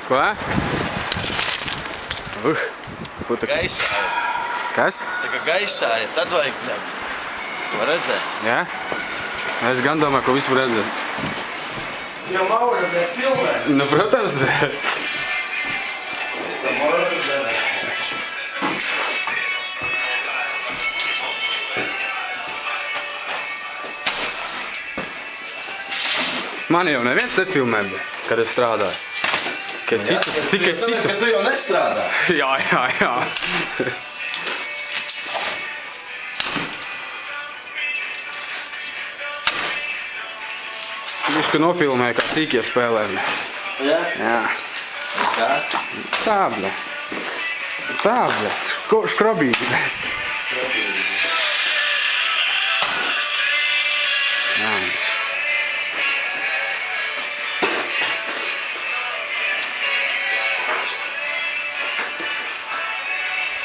Ko? Putekļi. Gaisāja. Kas? Tā kā gaisāja, tad vajag bļaļ. To redzēt. Jā? Es gan domāju, ko vispār redzēt. Jo Maura, bļaļ, filmē. Nu, protams. Tā Maura, bļaļ. Man jau neviens te filmē, kad es strādāju. Tikai Tāpēc, citus. ka tu jau nestrādā. Jā. Viņš, ka nofilmēja, kā sīkie spēlē. Jā? Jā. Kā? Tā, bļa. Škrobīgi. Jā.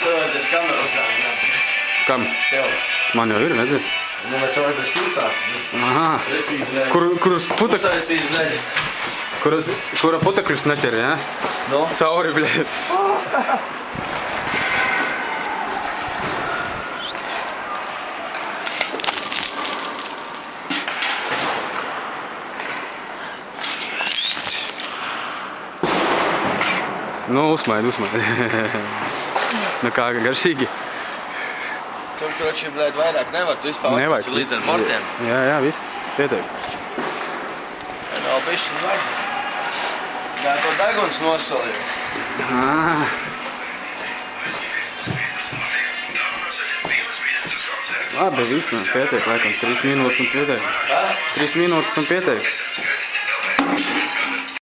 Tev vajadzēs kameru uzdāvināt. Kam? Tev. Man jau ir, redzi? Nu, vai tev vajadzēs kūtāt? Aha. Rekīgi, bļaļ. Kurus putekļus, Uztaisīs, bļaļ. kura putekļus neķer, jā? Nu? Cauri, bļa. Nu, uzmaidi. Nu kā, garšīgi? Tur, kroči, bļaļ, vairāk nevar. Tu vispār Nevajag. atklāsi līdz ar mortiem. Jā, viss. Pietiek. Vēl bišķiņ vajag. Jā, to deguns nosalīja. Ah. Labi, viss, pietiek, laikam, 3 minūtes un pietiek. Kā? 3 minūtes un pietiek.